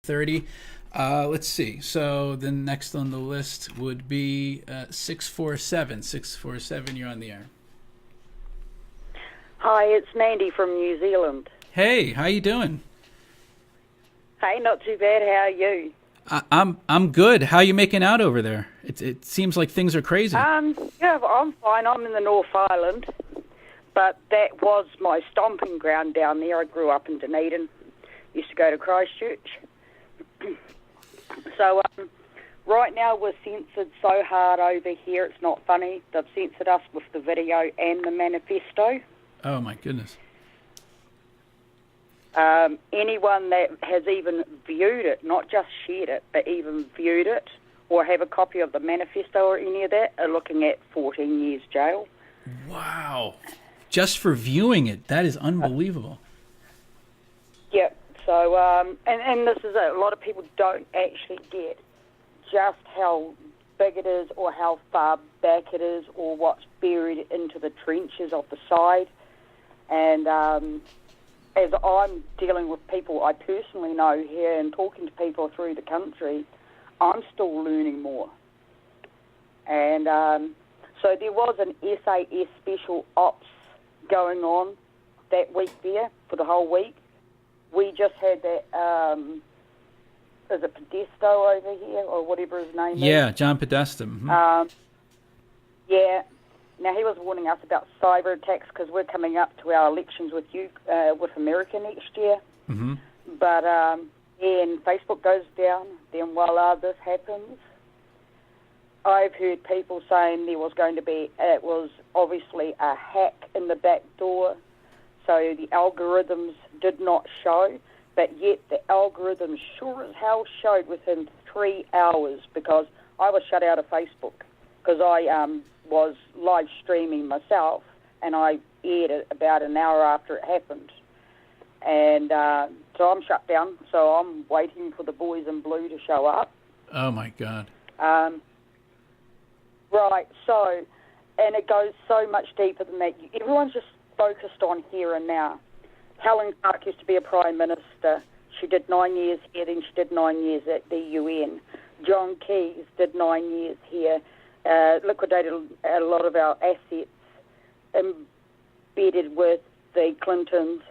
30. Let's see. So the next on the list would be 647. 647, you're on the air. Hi, it's Mandy from New Zealand. Hey, how you doing? Hey, not too bad. How are you? I'm good. How you making out over there? It seems like things are crazy. Yeah, I'm fine. I'm in the North Island, but that was my stomping ground down there. I grew up in Dunedin. Used to go to Christchurch. So right now we're censored so hard over here, it's not funny. They've censored us with the video and the manifesto. Oh my goodness. Anyone that has even viewed it, not just shared it, but even viewed it or have a copy of the manifesto or any of that are looking at 14 years jail. Wow. Just for viewing it. That is unbelievable. Yep. So, and this is it. A lot of people don't actually get just how big it is or how far back it is or what's buried into the trenches of the side. And as I'm dealing with people I personally know here and talking to people through the country, I'm still learning more. And so there was an SAS special ops going on that week there for the whole week. We just had that, is it Podesto over here or whatever his name is? Yeah, John Podesta. Mm-hmm. Yeah. Now, he was warning us about cyber attacks because we're coming up to our elections with you, with America next year. Mm-hmm. But then Facebook goes down, then voila, this happens. I've heard people saying there was going to be, it was obviously a hack in the back door, so the algorithms did not show, but yet the algorithms sure as hell showed within 3 hours because I was shut out of Facebook because I was live streaming myself and I aired it about an hour after it happened. And so I'm shut down, so I'm waiting for the boys in blue to show up. Oh, my God. Right, so, and it goes so much deeper than that. Everyone's just focused on here and now. Helen Clark used to be a Prime Minister. She did 9 years here, then she did 9 years at the UN. John Keyes did 9 years here, liquidated a lot of our assets, embedded with the Clintons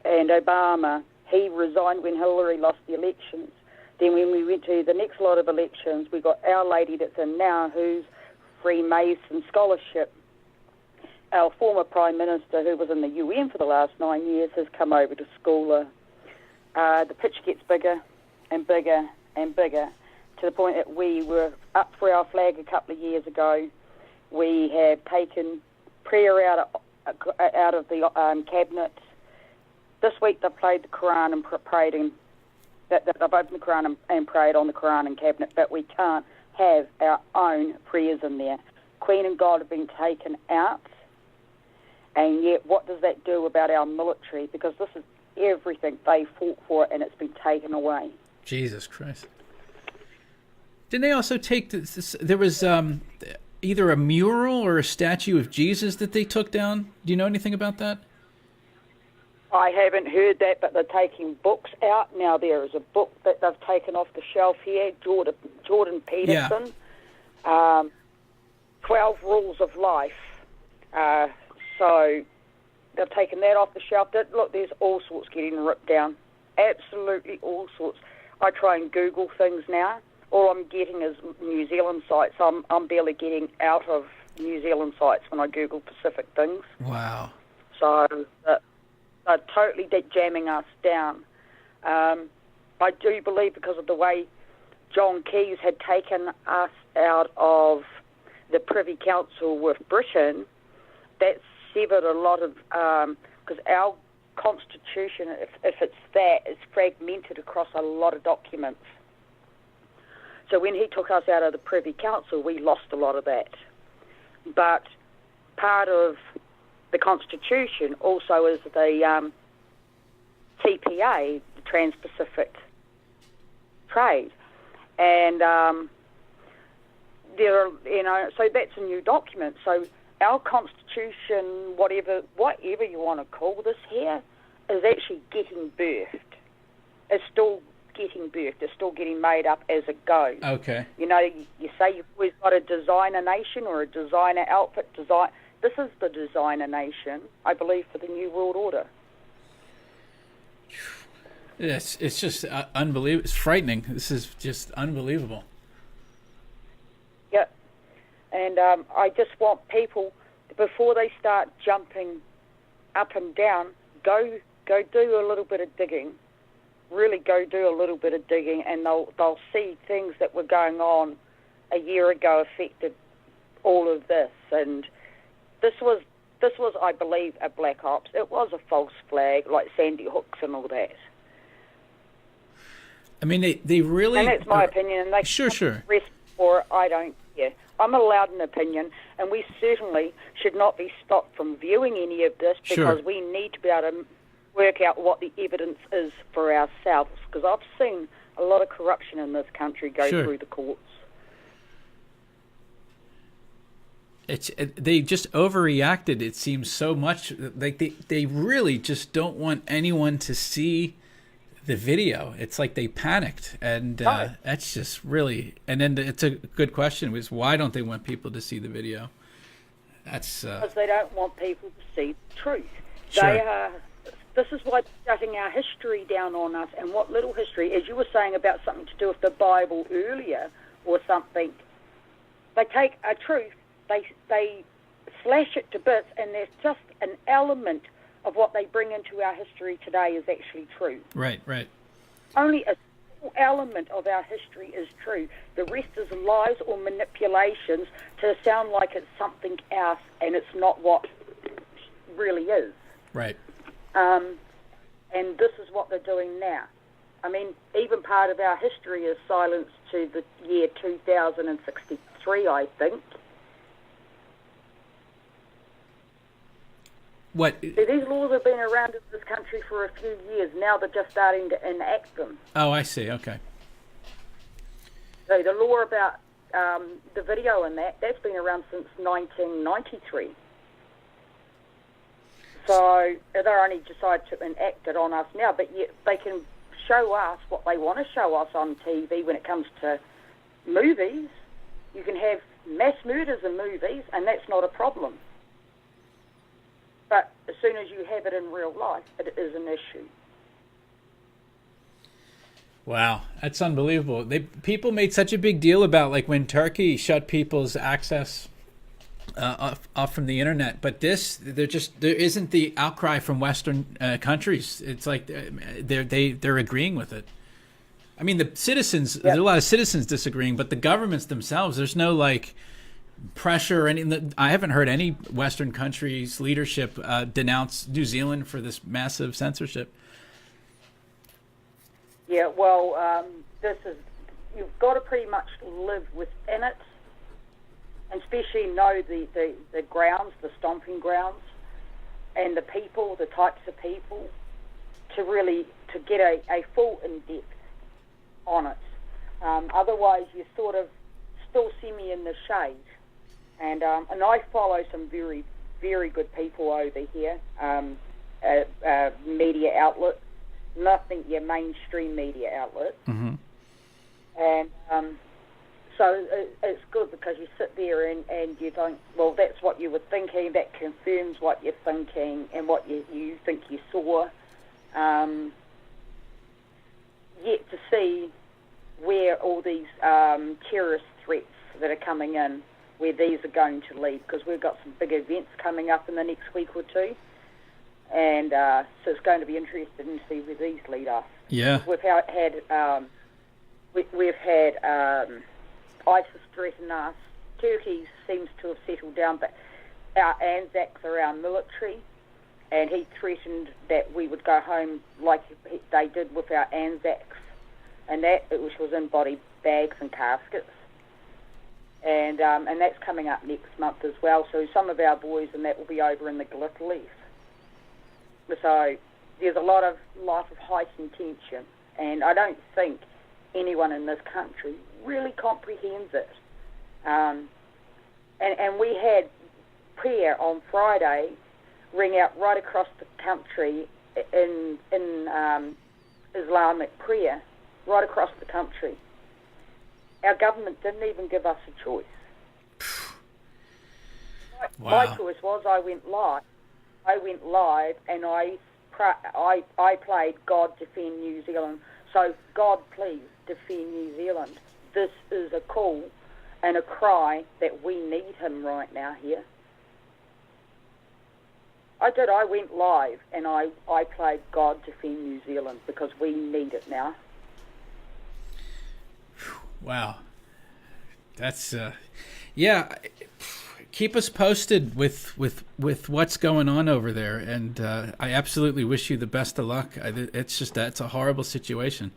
and Obama. He resigned when Hillary lost the elections. Then when we went to the next lot of elections, we got our lady that's in now who's Freemason scholarship. Our former Prime Minister, who was in the UN for the last 9 years, has come over to school her. The pitch gets bigger and bigger and bigger to the point that we were up for our flag a couple of years ago. We have taken prayer out of the cabinet. This week they've played the Quran and prayed in. They've opened the Quran and prayed on the Quran and cabinet, but we can't have our own prayers in there. Queen and God have been taken out, and yet what does that do about our military? Because this is everything they fought for, and it's been taken away. Jesus Christ. Didn't they also take this? There was either a mural or a statue of Jesus that they took down. Do you know anything about that? I haven't heard that, but they're taking books out. Now there is a book that they've taken off the shelf here, Jordan Peterson, Yeah. 12 Rules of Life. So they've taken that off the shelf. Look, there's all sorts getting ripped down. Absolutely all sorts. I try and Google things now. All I'm getting is New Zealand sites. I'm barely getting out of New Zealand sites when I Google Pacific things. Wow. So they're totally jamming us down. I do believe because of the way John Keyes had taken us out of the Privy Council with Britain, that severed a lot of, because our constitution, if it's that, it's fragmented across a lot of documents. So when he took us out of the Privy Council, we lost a lot of that. But part of the Constitution also is the TPA, the Trans-Pacific Trade, and there are, so that's a new document. So our Constitution, whatever you want to call this here, is actually getting birthed. It's still getting birthed. It's still getting made up as it goes. Okay. You know, you say you've always got a designer nation or a designer outfit design. This is the designer nation, I believe, for the New World Order. It's just unbelievable. It's frightening. This is just unbelievable. Yep. And I just want people, before they start jumping up and down, go do a little bit of digging. Really go do a little bit of digging, and they'll see things that were going on a year ago affected all of this. And this was, I believe, a black ops. It was a false flag, like Sandy Hooks and all that. I mean, they really... And that's my opinion, and they Sure. rest for it. I don't care. I'm allowed an opinion, and we certainly should not be stopped from viewing any of this, because we need to be able to work out what the evidence is for ourselves, because I've seen a lot of corruption in this country go through the courts. They just overreacted, it seems, so much. Like they really just don't want anyone to see the video. It's like they panicked, and that's just really... And then it's a good question, was why don't they want people to see the video? That's because they don't want people to see the truth. Sure. This is why they're shutting our history down on us, and what little history, as you were saying about something to do with the Bible earlier or something, they take a truth, they slash it to bits, and there's just an element of what they bring into our history today is actually true. Right. Only a small element of our history is true. The rest is lies or manipulations to sound like it's something else, and it's not what it really is. Right. And this is what they're doing now. I mean, even part of our history is silenced to the year 2063, I think. What? So these laws have been around in this country for a few years. Now they're just starting to enact them. Oh, I see. Okay. So the law about the video and that's been around since 1993. So they only decided to enact it on us now, but yet they can show us what they want to show us on TV when it comes to movies. You can have mass murders in movies, and that's not a problem. But as soon as you have it in real life, it is an issue. Wow, that's unbelievable. People made such a big deal about, like, when Turkey shut people's access off from the internet, but there isn't the outcry from Western countries. It's like they're agreeing with it. I mean, the citizens, there are a lot of citizens disagreeing, but the governments themselves, there's no like pressure or anything. I haven't heard any Western countries' leadership denounce New Zealand for this massive censorship. Yeah, well, you've got to pretty much live within it, and especially know the grounds, the stomping grounds, and the people, the types of people, to get a full in-depth on it. Otherwise, you sort of still see me in the shade. And I follow some very, very good people over here, media outlets, nothing your mainstream media outlet. Mm-hmm. And so it's good because you sit there and you think, well, that's what you were thinking, that confirms what you're thinking and what you think you saw. Yet to see where all these terrorist threats that are coming in, where these are going to lead, because we've got some big events coming up in the next week or two. And so it's going to be interesting to see where these lead us. Yeah. We've had ISIS threaten us. Turkey seems to have settled down, but our Anzacs are our military, and he threatened that we would go home like they did with our Anzacs, and which was in body bags and caskets. And that's coming up next month as well. So some of our boys and that will be over in the glitter leaf. So there's a lot of life of heightened tension, and I don't think anyone in this country really comprehends it. And we had prayer on Friday ring out right across the country in Islamic prayer, right across the country. Our government didn't even give us a choice. Wow. My choice was I went live. And I played God Defend New Zealand. So, God, please defend New Zealand. This is a call and a cry that we need him right now here. I did. I went live and I played God Defend New Zealand because we need it now. Wow. That's, yeah. Keep us posted with what's going on over there, and I absolutely wish you the best of luck. It's just that's a horrible situation.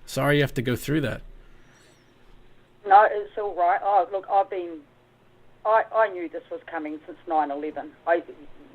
Sorry you have to go through that. No, it's all right. Oh, look, I knew this was coming since 9/11.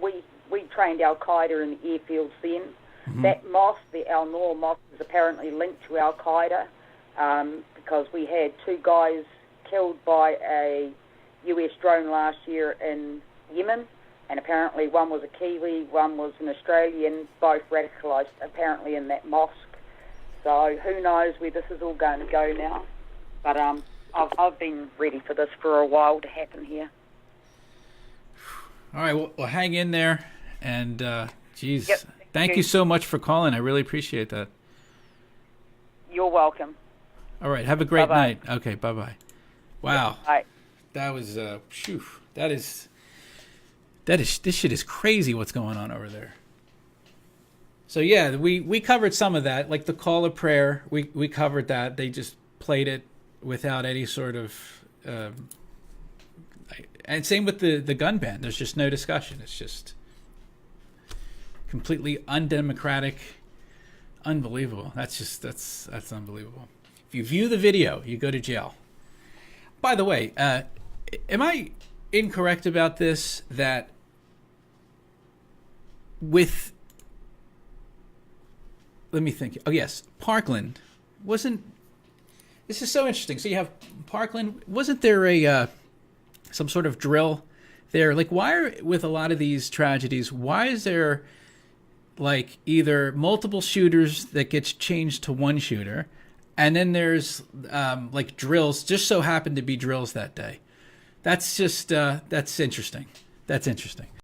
We trained Al Qaeda in the airfields then. Mm-hmm. That mosque, the Al Noor Mosque, is apparently linked to Al Qaeda because we had 2 guys killed by a US drone last year in Yemen, and apparently one was a Kiwi, one was an Australian, both radicalised apparently in that mosque. So who knows where this is all going to go now. But I've been ready for this for a while to happen here. All right, well hang in there, and geez, yep, thank you so much for calling. I really appreciate that. You're welcome. All right, have a great Bye-bye. night. Okay, bye-bye. Wow. Bye. That was this shit is crazy what's going on over there. So yeah, we covered some of that, like the call of prayer. We covered that. They just played it without any sort of and same with the gun ban. There's just no discussion. It's just completely undemocratic, unbelievable. That's unbelievable. If you view the video, you go to jail. By the way, am I incorrect about this? That with, let me think. Oh yes, Parkland wasn't. This is so interesting. So you have Parkland. Wasn't there a some sort of drill there? Like, why are with a lot of these tragedies? Why is there like either multiple shooters that gets changed to one shooter? And then there's like drills, just so happen to be drills that day. That's just, that's interesting. That's interesting.